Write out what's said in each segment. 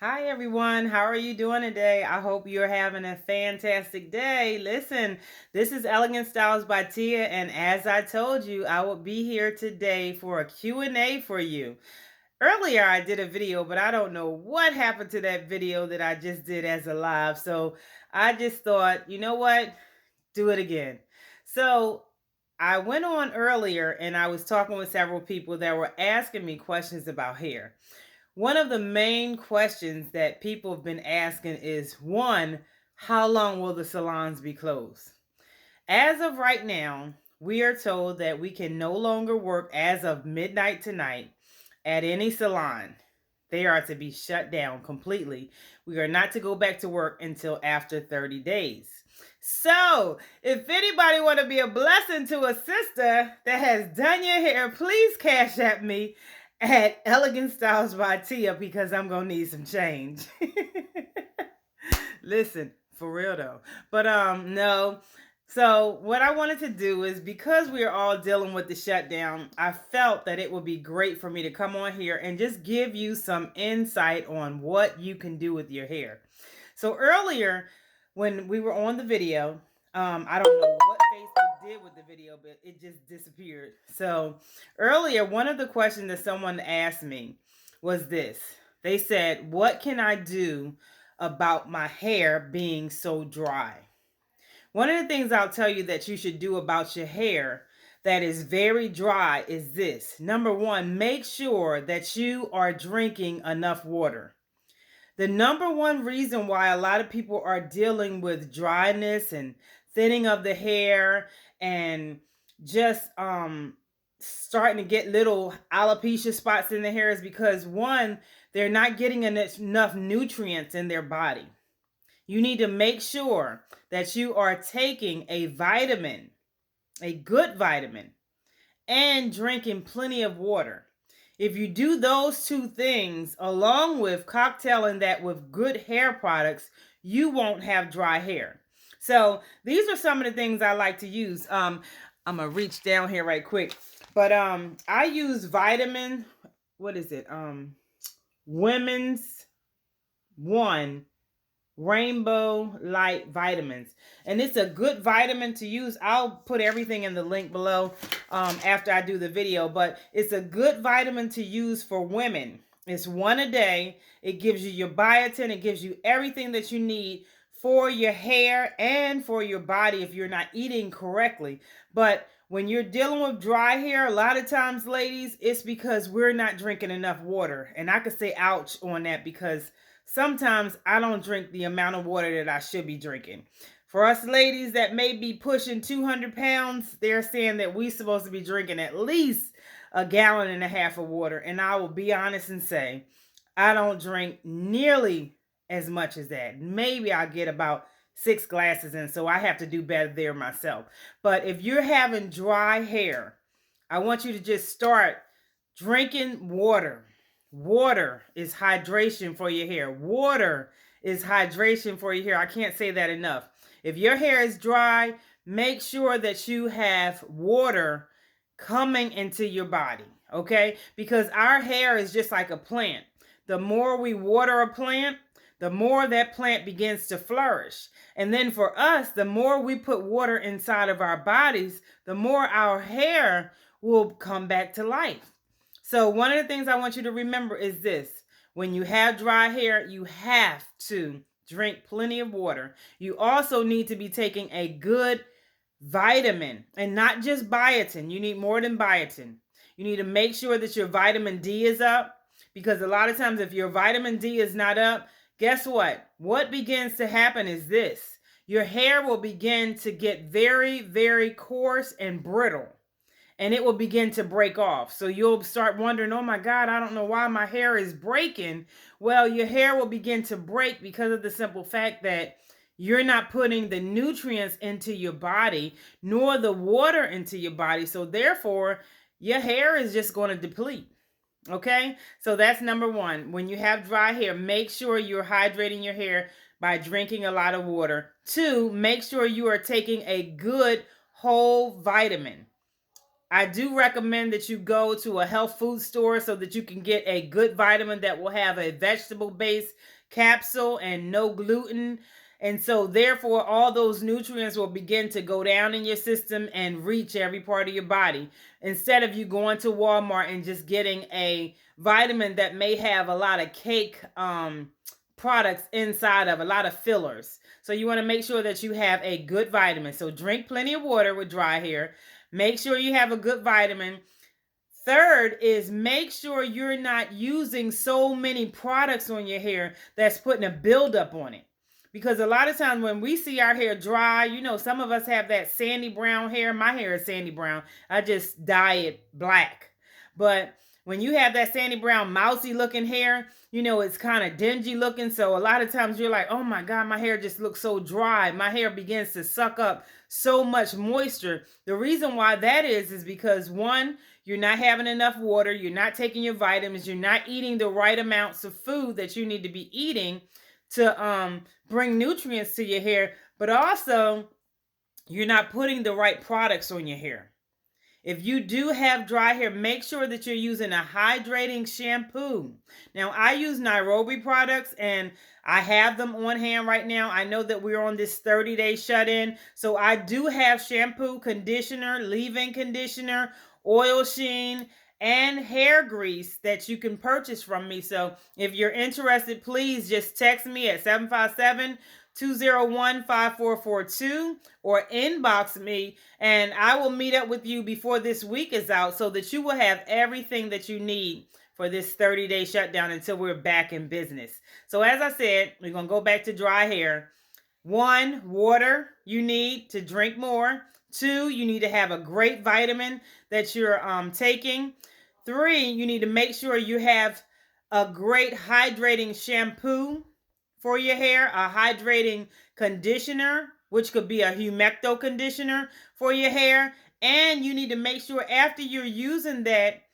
Hi everyone, how are you doing today? I hope you're having a fantastic day. Listen, this is Elegant Styles by Tia, and as I told you, I will be here today for a Q&A for you. Earlier I did a video, but I don't know what happened to that video that I just did as a live. So I just thought, you know what? Do it again. So I went on earlier and I was talking with several people that were asking me questions about hair. One of the main questions that people have been asking is one, how long will the salons be closed? As of right now, we are told that we can no longer work as of midnight tonight at any salon. They are to be shut down completely. We are not to go back to work until after 30 days. So, if anybody want to be a blessing to a sister that has done your hair, please cash at me at Elegant Styles by Tia because I'm going to need some change. Listen, for real though. But no. So what I wanted to do is because we are all dealing with the shutdown, I felt that it would be great for me to come on here and just give you some insight on what you can do with your hair. So earlier when we were on the video, I don't know what Facebook did with the video, but it just disappeared. So earlier, one of the questions that someone asked me was this. They said, what can I do about my hair being so dry? One of the things I'll tell you that you should do about your hair that is very dry is this. Number one, make sure that you are drinking enough water. The number one reason why a lot of people are dealing with dryness and thinning of the hair and just starting to get little alopecia spots in the hair is because one, they're not getting enough nutrients in their body. You need to make sure that you are taking a vitamin, a good vitamin, and drinking plenty of water. If you do those two things along with cocktailing that with good hair products, you won't have dry hair. So these are some of the things I like to use. I'm gonna reach down here right quick, but I use vitamin. What is it? Women's One Rainbow Light vitamins, and it's a good vitamin to use. I'll put everything in the link below after I do the video, but it's a good vitamin to use for women. It's one a day. It gives you your biotin. It gives you everything that you need for your hair and for your body if you're not eating correctly. But when you're dealing with dry hair, a lot of times, ladies, it's because we're not drinking enough water. And I could say ouch on that because sometimes I don't drink the amount of water that I should be drinking. For us ladies that may be pushing 200 pounds, they're saying that we're supposed to be drinking at least a gallon and a half of water. And I will be honest and say, I don't drink nearly as much as that. Maybe I get about 6 glasses in, so I have to do better there myself. But if you're having dry hair, I want you to just start drinking water. Water is hydration for your hair. Water is hydration for your hair. I can't say that enough. If your hair is dry, make sure that you have water coming into your body, okay? Because our hair is just like a plant. The more we water a plant, the more that plant begins to flourish. And then for us, the more we put water inside of our bodies, the more our hair will come back to life. So one of the things I want you to remember is this. When you have dry hair, you have to drink plenty of water. You also need to be taking a good vitamin and not just biotin. You need more than biotin. You need to make sure that your vitamin D is up because a lot of times if your vitamin D is not up, guess what? What begins to happen is this. Your hair will begin to get very, very coarse and brittle. And it will begin to break off. So you'll start wondering, oh my God, I don't know why my hair is breaking. Well, your hair will begin to break because of the simple fact that you're not putting the nutrients into your body, nor the water into your body. So therefore, your hair is just going to deplete. Okay, so that's number one. When you have dry hair, make sure you're hydrating your hair by drinking a lot of water. Two, make sure you are taking a good whole vitamin. I do recommend that you go to a health food store so that you can get a good vitamin that will have a vegetable-based capsule and no gluten. And so therefore all those nutrients will begin to go down in your system and reach every part of your body. Instead of you going to Walmart and just getting a vitamin that may have a lot of cake products inside of, a lot of fillers. So you want to make sure that you have a good vitamin. So drink plenty of water with dry hair. Make sure you have a good vitamin. Third is make sure you're not using so many products on your hair that's putting a buildup on it. Because a lot of times when we see our hair dry, you know, some of us have that sandy brown hair. My hair is sandy brown. I just dye it black. But when you have that sandy brown, mousy looking hair, you know, it's kind of dingy looking. So a lot of times you're like, oh my God, my hair just looks so dry. My hair begins to suck up so much moisture. The reason why that is because one, you're not having enough water. You're not taking your vitamins. You're not eating the right amounts of food that you need to be eating to bring nutrients to your hair. But also, you're not putting the right products on your hair. If you do have dry hair, make sure that you're using a hydrating shampoo. Now, I use Nairobi products and I have them on hand right now. I know that we're on this 30-day shut-in. So I do have shampoo, conditioner, leave-in conditioner, oil sheen, and hair grease that you can purchase from me. So if you're interested, please just text me at 757-201-5442 or inbox me, and I will meet up with you before this week is out so that you will have everything that you need for this 30-day shutdown until we're back in business. So as I said, we're going to go back to dry hair. 1, water. You need to drink more. 2, you need to have a great vitamin that you're taking. 3, you need to make sure you have a great hydrating shampoo for your hair, a hydrating conditioner, which could be a humecto conditioner for your hair. And you need to make sure after you're using that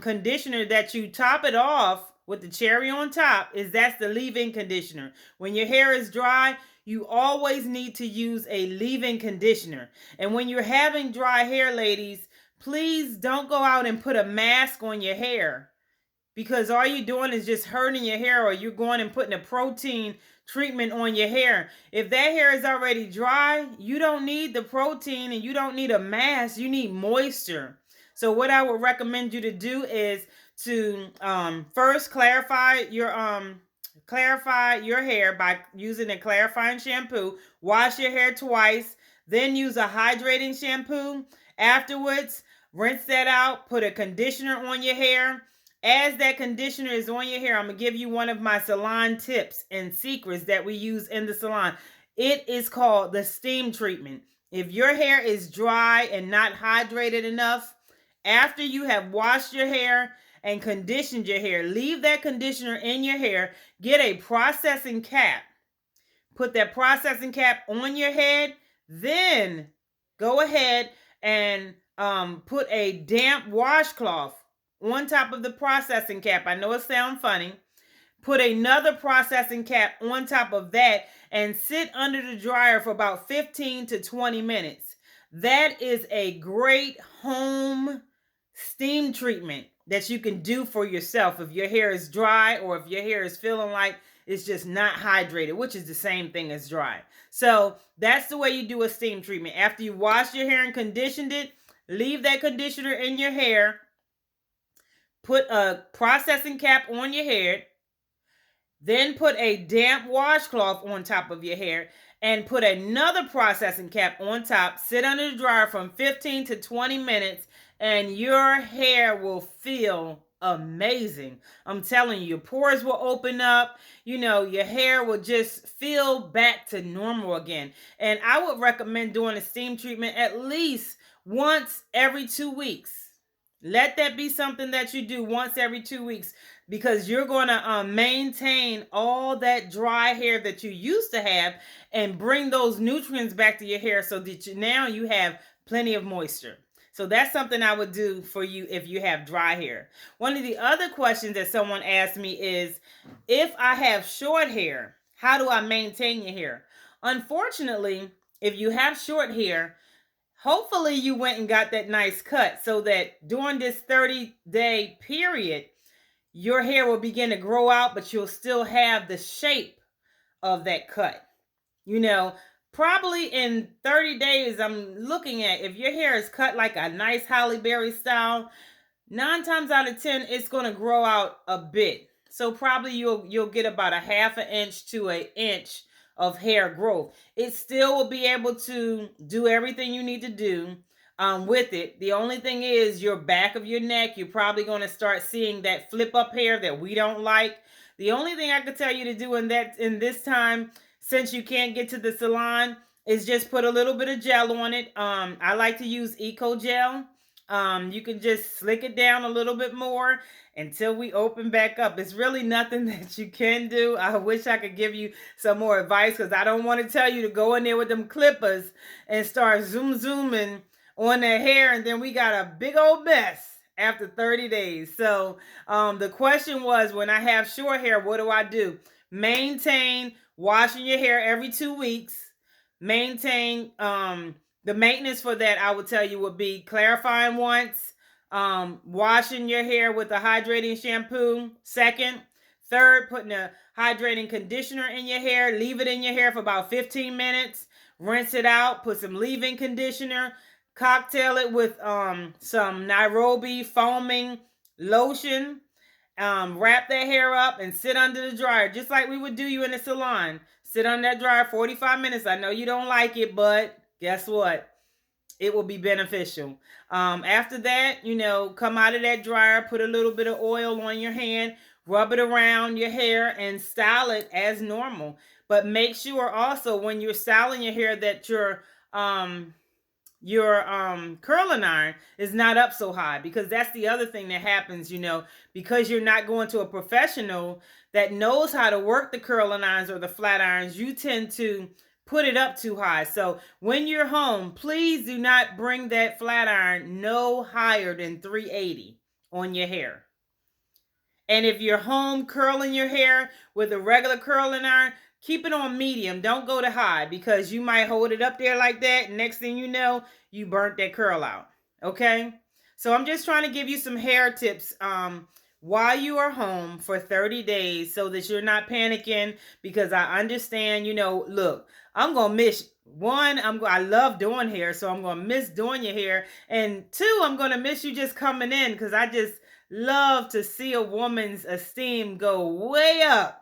conditioner that you top it off with the cherry on top. That's the leave-in conditioner. When your hair is dry, you always need to use a leave-in conditioner. And when you're having dry hair, ladies, please don't go out and put a mask on your hair, because all you're doing is just hurting your hair, or you're going and putting a protein treatment on your hair. If that hair is already dry, you don't need the protein and you don't need a mask. You need moisture. So what I would recommend you to do is to first clarify your hair by using a clarifying shampoo. Wash your hair twice, then use a hydrating shampoo. Afterwards, rinse that out, put a conditioner on your hair. As that conditioner is on your hair, I'm going to give you one of my salon tips and secrets that we use in the salon. It is called the steam treatment. If your hair is dry and not hydrated enough, after you have washed your hair and conditioned your hair, leave that conditioner in your hair. Get a processing cap. Put that processing cap on your head. Then go ahead and put a damp washcloth on top of the processing cap. I know it sounds funny. Put another processing cap on top of that and sit under the dryer for about 15 to 20 minutes. That is a great home steam treatment that you can do for yourself if your hair is dry, or if your hair is feeling like it's just not hydrated, which is the same thing as dry. So that's the way you do a steam treatment. After you wash your hair and conditioned it, leave that conditioner in your hair. Put a processing cap on your head. Then put a damp washcloth on top of your hair and put another processing cap on top. Sit under the dryer from 15 to 20 minutes and your hair will feel amazing. I'm telling you, your pores will open up. You know, your hair will just feel back to normal again. And I would recommend doing a steam treatment at least once every 2 weeks. Let that be something that you do once every 2 weeks, because you're going to maintain all that dry hair that you used to have and bring those nutrients back to your hair so that now you have plenty of moisture. So that's something I would do for you if you have dry hair. One of the other questions that someone asked me is, if I have short hair, how do I maintain your hair? Unfortunately, if you have short hair, hopefully you went and got that nice cut so that during this 30-day period, your hair will begin to grow out, but you'll still have the shape of that cut. You know, probably in 30 days, I'm looking at if your hair is cut like a nice Halle Berry style, 9 times out of 10, it's going to grow out a bit. So probably you'll get about a half an inch to an inch of hair growth. It still will be able to do everything you need to do with it. The only thing is your back of your neck, you're probably going to start seeing that flip up hair that we don't like. The only thing I could tell you to do in this time, since you can't get to the salon, is just put a little bit of gel on it. I like to use Eco Gel. You can just slick it down a little bit more until we open back up. It's really nothing that you can do. I wish I could give you some more advice because I don't want to tell you to go in there with them clippers and start zooming on their hair, and then we got a big old mess after 30 days. So the question was, when I have short hair, what do I do? Maintain washing your hair every 2 weeks. Maintain the maintenance for that, I would tell you, would be clarifying once, washing your hair with a hydrating shampoo. Second, third, putting a hydrating conditioner in your hair. Leave it in your hair for about 15 minutes. Rinse it out. Put some leave-in conditioner. Cocktail it with some Nairobi foaming lotion. Wrap that hair up and sit under the dryer, just like we would do you in the salon. Sit on that dryer 45 minutes. I know you don't like it, but guess what? It will be beneficial. After that, come out of that dryer, put a little bit of oil on your hand, rub it around your hair, and style it as normal. But make sure also when you're styling your hair that your curling iron is not up so high, because that's the other thing that happens, because you're not going to a professional that knows how to work the curling irons or the flat irons. You tend to put it up too high. So when you're home, please do not bring that flat iron no higher than 380 on your hair. And if you're home curling your hair with a regular curling iron, keep it on medium. Don't go to high, because you might hold it up there like that, and next thing you know, you burnt that curl out. Okay? So I'm just trying to give you some hair tips while you are home for 30 days so that you're not panicking, because I understand, look, I'm going to miss one, I love doing hair, so I'm going to miss doing your hair. And two, I'm going to miss you just coming in, because I just love to see a woman's esteem go way up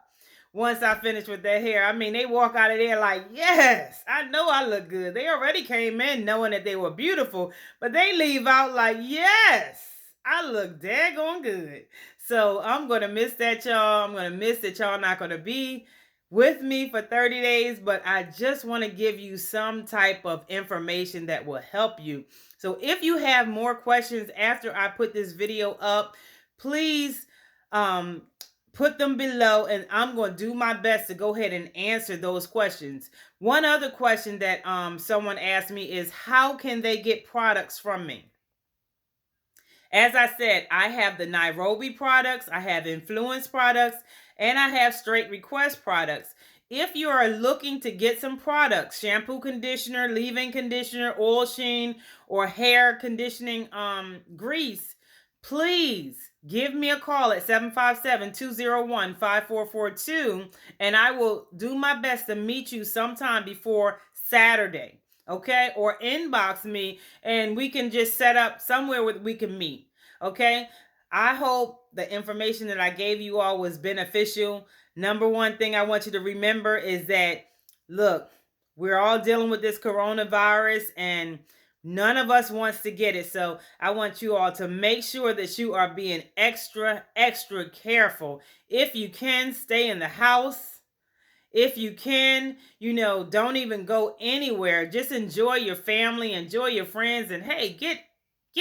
once I finish with their hair. I mean, they walk out of there like, yes, I know I look good. They already came in knowing that they were beautiful, but they leave out like, yes, I look daggone good. So I'm going to miss that, y'all. I'm going to miss that y'all not going to be with me for 30 days, but I just want to give you some type of information that will help you. So if you have more questions after I put this video up, please put them below, and I'm going to do my best to go ahead and answer those questions. One other question that someone asked me is, how can they get products from me? As I said, I have the Nairobi products, I have Influance products, and I have Straight Request products. If you are looking to get some products, shampoo, conditioner, leave-in conditioner, oil sheen, or hair conditioning grease, please give me a call at 757-201-5442, and I will do my best to meet you sometime before Saturday. Okay, or inbox me and we can just set up somewhere where we can meet. Okay, I hope the information that I gave you all was beneficial. Number one thing I want you to remember is that, look, we're all dealing with this coronavirus and none of us wants to get it. So I want you all to make sure that you are being extra careful. If you can, stay in the house. If you can, don't even go anywhere. Just enjoy your family, enjoy your friends, and hey, get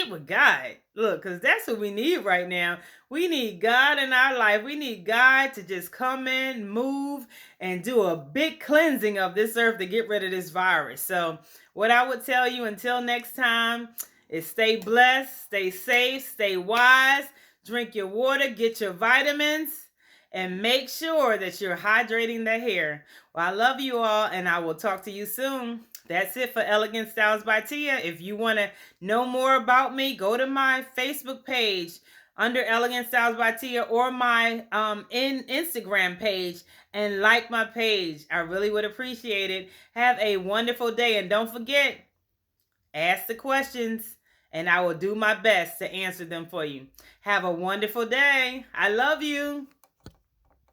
with God. Look, because that's what we need right now. We need God in our life. We need God to just come in, move, and do a big cleansing of this earth to get rid of this virus. So what I would tell you until next time is stay blessed, stay safe, stay wise, drink your water, get your vitamins, and make sure that you're hydrating the hair. Well, I love you all, and I will talk to you soon. That's it for Elegant Styles by Tia. If you want to know more about me, go to my Facebook page under Elegant Styles by Tia, or my Instagram page, and like my page. I really would appreciate it. Have a wonderful day, and don't forget, ask the questions and I will do my best to answer them for you. Have a wonderful day. I love you.